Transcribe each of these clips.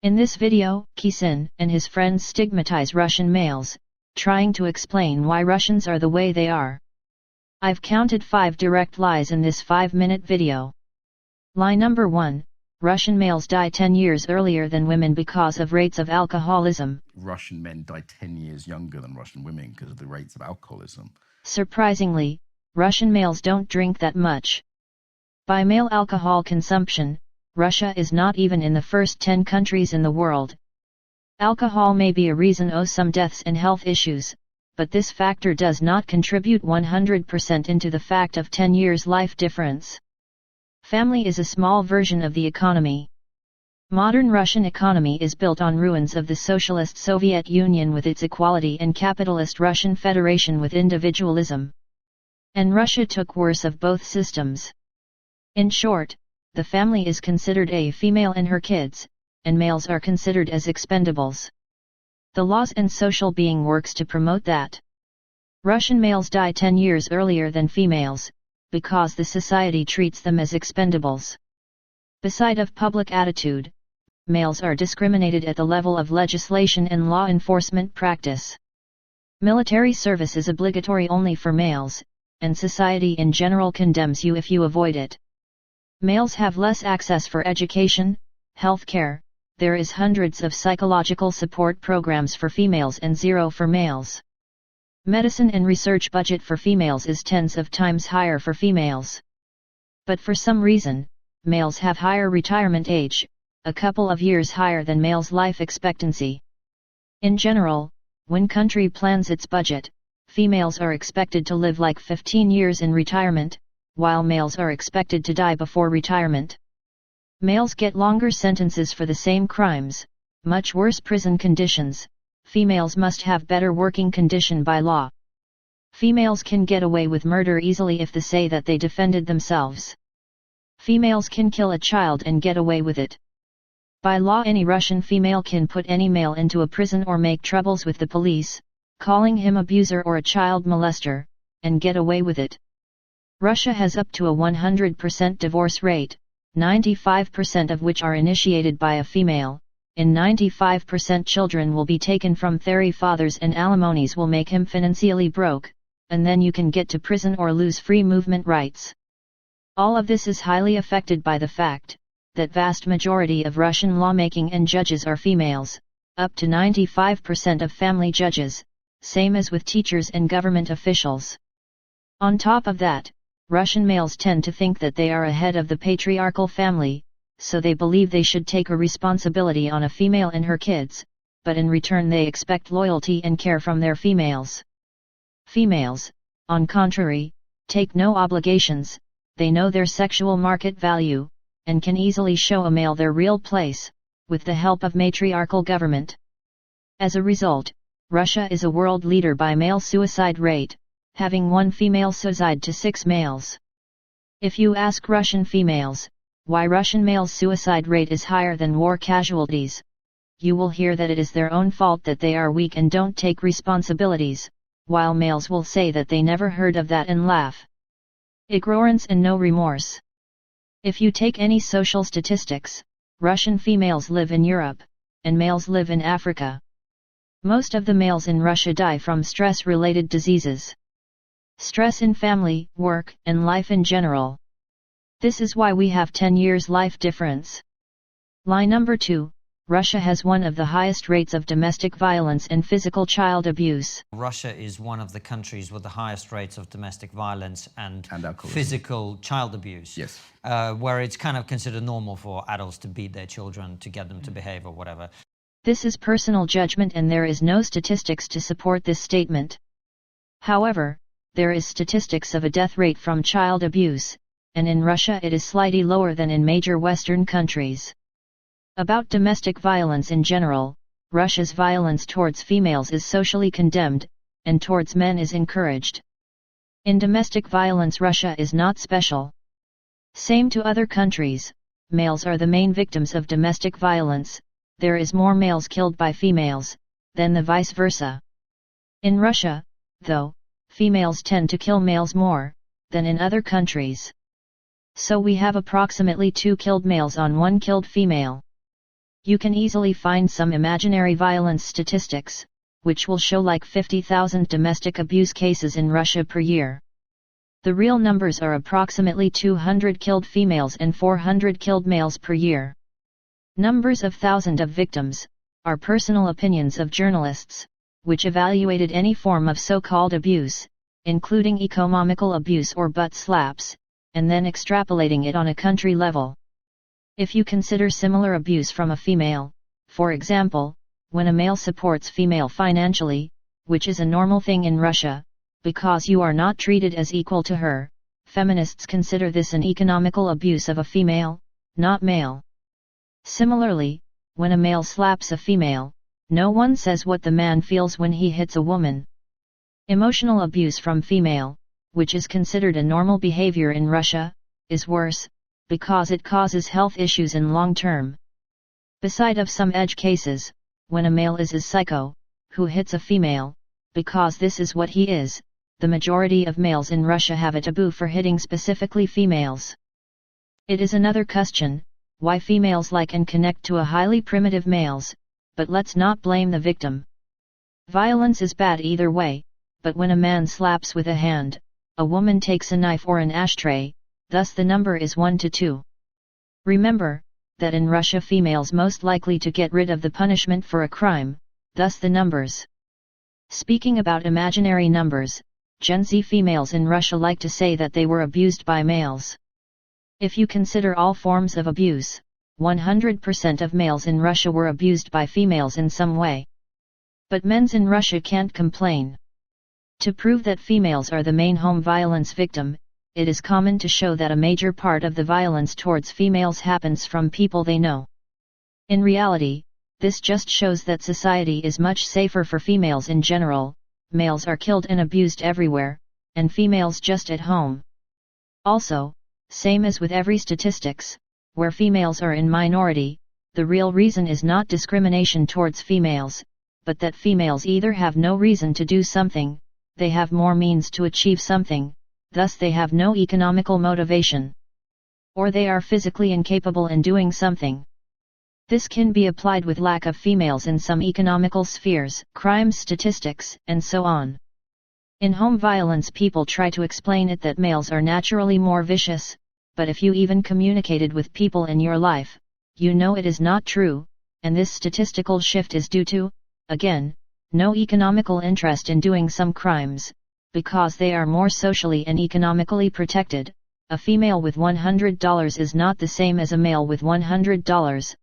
In this video, Kisin and his friends stigmatize Russian males, trying to explain why Russians are the way they are. I've counted 5 direct lies in this 5-minute video. Lie number 1. Russian males die 10 years earlier than women because of rates of alcoholism. Russian men die 10 years younger than Russian women because of the rates of alcoholism. Surprisingly, Russian males don't drink that much. By male alcohol consumption, Russia is not even in the first 10 countries in the world. Alcohol may be a reason of some deaths and health issues, but this factor does not contribute 100% into the fact of 10 years life difference. Family is a small version of the economy. Modern Russian economy is built on ruins of the socialist Soviet Union with its equality and capitalist Russian Federation with individualism. And Russia took worse of both systems. In short, the family is considered a female and her kids, and males are considered as expendables. The laws and social being works to promote that. Russian males die 10 years earlier than females, because the society treats them as expendables. Beside of public attitude, males are discriminated at the level of legislation and law enforcement practice. Military service is obligatory only for males, and society in general condemns you if you avoid it. Males have less access for education, health care. There is hundreds of psychological support programs for females and 0 for males. Medicine and research budget for females is tens of times higher for females. But for some reason, males have higher retirement age, a couple of years higher than males' life expectancy. In general, when country plans its budget, females are expected to live like 15 years in retirement, while males are expected to die before retirement. Males get longer sentences for the same crimes, much worse prison conditions. Females must have better working condition by law. Females can get away with murder easily if they say that they defended themselves. Females can kill a child and get away with it. By law, any Russian female can put any male into a prison or make troubles with the police, calling him abuser or a child molester, and get away with it. Russia has up to a 100% divorce rate, 95% of which are initiated by a female. In 95% children will be taken from their fathers and alimonies will make him financially broke, and then you can get to prison or lose free movement rights. All of this is highly affected by the fact that vast majority of Russian lawmaking and judges are females, up to 95% of family judges, same as with teachers and government officials. On top of that, Russian males tend to think that they are ahead of the patriarchal family, so they believe they should take a responsibility on a female and her kids, but in return they expect loyalty and care from their females. Females, on contrary, take no obligations, they know their sexual market value, and can easily show a male their real place, with the help of matriarchal government. As a result, Russia is a world leader by male suicide rate, having 1 female suicide to 6 males. If you ask Russian females, why Russian males' suicide rate is higher than war casualties, you will hear that it is their own fault that they are weak and don't take responsibilities, while males will say that they never heard of that and laugh. Ignorance and no remorse. If you take any social statistics, Russian females live in Europe, and males live in Africa. Most of the males in Russia die from stress-related diseases. Stress in family, work, and life in general. This is why we have 10 years life difference. Lie number 2. Russia has one of the highest rates of domestic violence and physical child abuse. Russia is one of the countries with the highest rates of domestic violence and alcoholism. Physical child abuse. Yes. Where it's kind of considered normal for adults to beat their children to get them to behave or whatever. This is personal judgment and there is no statistics to support this statement. However, there is statistics of a death rate from child abuse, and in Russia it is slightly lower than in major Western countries. About domestic violence in general, Russia's violence towards females is socially condemned, and towards men is encouraged. In domestic violence Russia is not special. Same to other countries, males are the main victims of domestic violence, there is more males killed by females, than the vice versa. In Russia, though, females tend to kill males more, than in other countries. So we have approximately 2 killed males on 1 killed female. You can easily find some imaginary violence statistics, which will show like 50,000 domestic abuse cases in Russia per year. The real numbers are approximately 200 killed females and 400 killed males per year. Numbers of thousands of victims are personal opinions of journalists, which evaluated any form of so-called abuse, including economical abuse or butt slaps, and then extrapolating it on a country level. If you consider similar abuse from a female, for example, when a male supports female financially, which is a normal thing in Russia, because you are not treated as equal to her, feminists consider this an economical abuse of a female, not male. Similarly, when a male slaps a female, no one says what the man feels when he hits a woman. Emotional abuse from female, which is considered a normal behavior in Russia, is worse, because it causes health issues in long term. Beside of some edge cases, when a male is a psycho, who hits a female, because this is what he is, the majority of males in Russia have a taboo for hitting specifically females. It is another question, why females like and connect to a highly primitive males, but let's not blame the victim. Violence is bad either way, but when a man slaps with a hand, a woman takes a knife or an ashtray, thus the number is 1 to 2. Remember, that in Russia females most likely to get rid of the punishment for a crime, thus the numbers. Speaking about imaginary numbers, Gen Z females in Russia like to say that they were abused by males. If you consider all forms of abuse, 100% of males in Russia were abused by females in some way. But men's in Russia can't complain. To prove that females are the main home violence victim, it is common to show that a major part of the violence towards females happens from people they know. In reality, this just shows that society is much safer for females in general. Males are killed and abused everywhere, and females just at home. Also, same as with every statistics, where females are in minority, the real reason is not discrimination towards females, but that females either have no reason to do something, they have more means to achieve something, thus they have no economical motivation. Or they are physically incapable in doing something. This can be applied with lack of females in some economical spheres, crime statistics, and so on. In home violence people try to explain it that males are naturally more vicious, but if you even communicated with people in your life, you know it is not true, and this statistical shift is due to, again, no economical interest in doing some crimes, because they are more socially and economically protected. A female with $100 is not the same as a male with $100.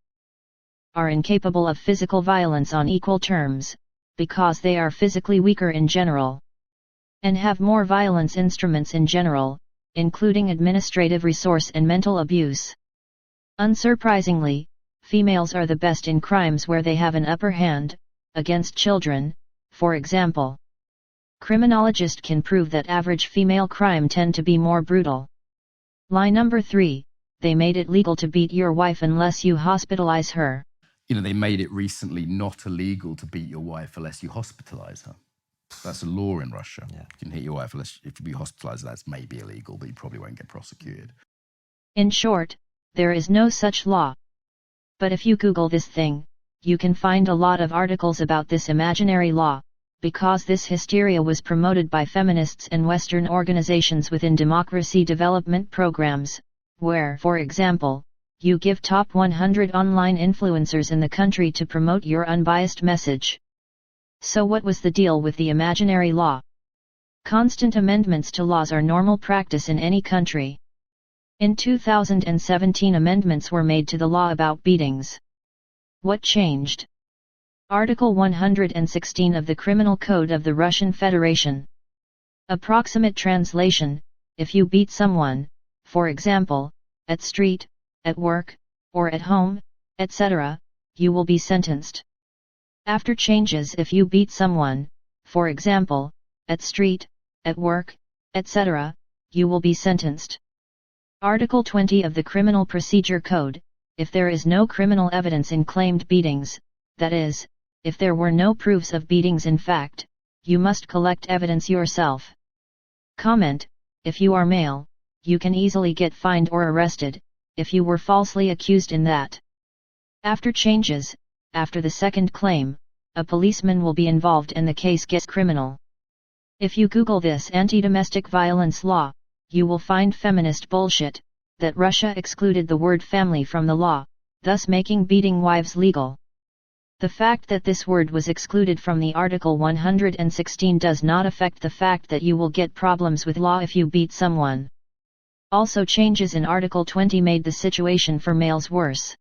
Are incapable of physical violence on equal terms, because they are physically weaker in general. And have more violence instruments in general, including administrative resource and mental abuse. Unsurprisingly, females are the best in crimes where they have an upper hand, against children, for example. Criminologists can prove that average female crime tend to be more brutal. Lie number 3, they made it legal to beat your wife unless you hospitalize her. They made it recently not illegal to beat your wife unless you hospitalize her. That's a law in Russia. Yeah. You can hit your wife if you be hospitalized. That's maybe illegal, but you probably won't get prosecuted. In short, there is no such law. But if you Google this thing, you can find a lot of articles about this imaginary law, because this hysteria was promoted by feminists and Western organizations within democracy development programs, where, for example, you give top 100 online influencers in the country to promote your unbiased message. So what was the deal with the imaginary law? Constant amendments to laws are normal practice in any country. In 2017 amendments were made to the law about beatings. What changed? Article 116 of the Criminal Code of the Russian Federation. Approximate translation: if you beat someone, for example, at street, at work, or at home, etc., you will be sentenced. After changes: if you beat someone, for example, at street, at work, etc., you will be sentenced. Article 20 of the Criminal Procedure Code: if there is no criminal evidence in claimed beatings, that is, if there were no proofs of beatings in fact, you must collect evidence yourself. Comment: if you are male, you can easily get fined or arrested, if you were falsely accused in that After changes, after the second claim, a policeman will be involved and the case gets criminal. If you Google this anti-domestic violence law, you will find feminist bullshit, that Russia excluded the word family from the law, thus making beating wives legal. The fact that this word was excluded from the Article 116 does not affect the fact that you will get problems with law if you beat someone. Also, changes in Article 20 made the situation for males worse.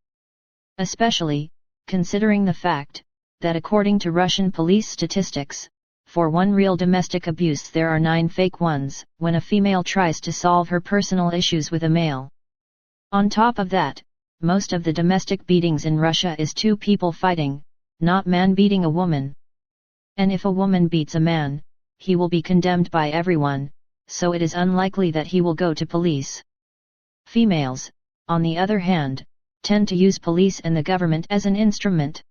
Especially, considering the fact, that according to Russian police statistics, for one real domestic abuse there are 9 fake ones, when a female tries to solve her personal issues with a male. On top of that, most of the domestic beatings in Russia is two people fighting, not man beating a woman. And if a woman beats a man, he will be condemned by everyone, so it is unlikely that he will go to police. Females, on the other hand, tend to use police and the government as an instrument.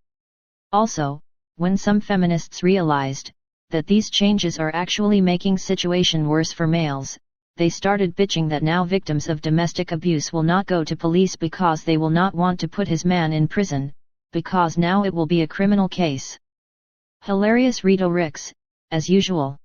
Also, when some feminists realized that these changes are actually making situation worse for males, they started bitching that now victims of domestic abuse will not go to police because they will not want to put his man in prison, because now it will be a criminal case. Hilarious rhetorics, as usual.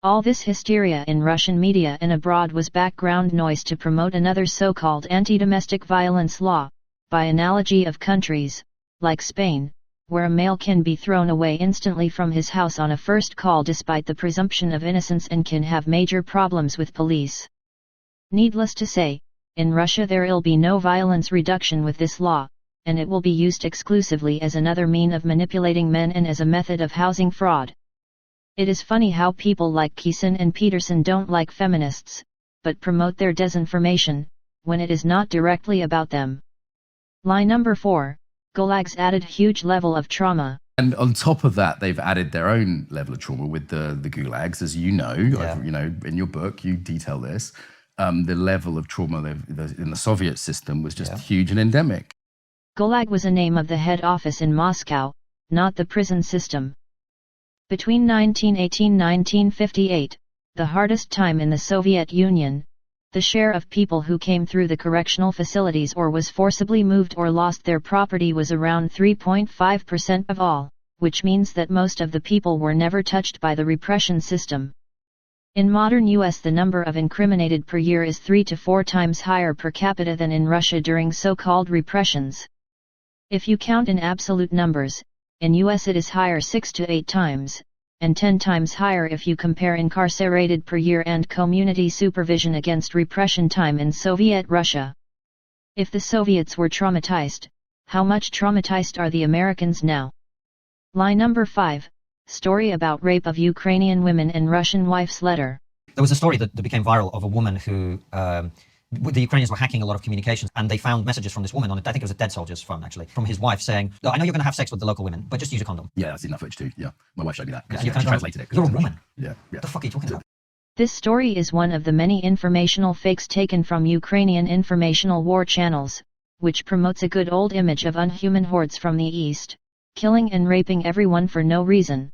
All this hysteria in Russian media and abroad was background noise to promote another so-called anti-domestic violence law, by analogy of countries, like Spain, where a male can be thrown away instantly from his house on a first call despite the presumption of innocence and can have major problems with police. Needless to say, in Russia there'll be no violence reduction with this law, and it will be used exclusively as another mean of manipulating men and as a method of housing fraud. It is funny how people like Kisin and Peterson don't like feminists, but promote their disinformation, when it is not directly about them. Lie number 4, Gulags added huge level of trauma. And on top of that, they've added their own level of trauma with the Gulags, as you know. Yeah. You know, in your book, you detail this. The level of trauma in the Soviet system was just huge and endemic. Gulag was a name of the head office in Moscow, not the prison system. Between 1918–1958, the hardest time in the Soviet Union, the share of people who came through the correctional facilities or was forcibly moved or lost their property was around 3.5% of all, which means that most of the people were never touched by the repression system. In modern US, the number of incriminated per year is 3 to 4 times higher per capita than in Russia during so-called repressions. If you count in absolute numbers, in US it is higher 6 to 8 times, and 10 times higher if you compare incarcerated per year and community supervision against repression time in Soviet Russia. If the Soviets were traumatized, how much traumatized are the Americans now? Lie number 5, story about rape of Ukrainian women and Russian wife's letter. There was a story that became viral of a woman who, the Ukrainians were hacking a lot of communications, and they found messages from this woman on it. I think it was a dead soldier's phone, actually, from his wife saying, "I know you're going to have sex with the local women, but just use a condom." Yeah, I've seen that footage too. Yeah, my wife showed me that. Yeah, She translated it. You're a woman. Yeah. What the fuck are you talking about? This story is one of the many informational fakes taken from Ukrainian informational war channels, which promotes a good old image of unhuman hordes from the east, killing and raping everyone for no reason.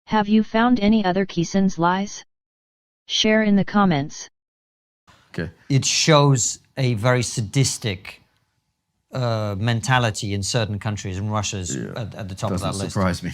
Have you found any other Kisin's lies? Share in the comments. Okay. It shows a very sadistic mentality in certain countries, and Russia's at the top of that list. Doesn't surprise me.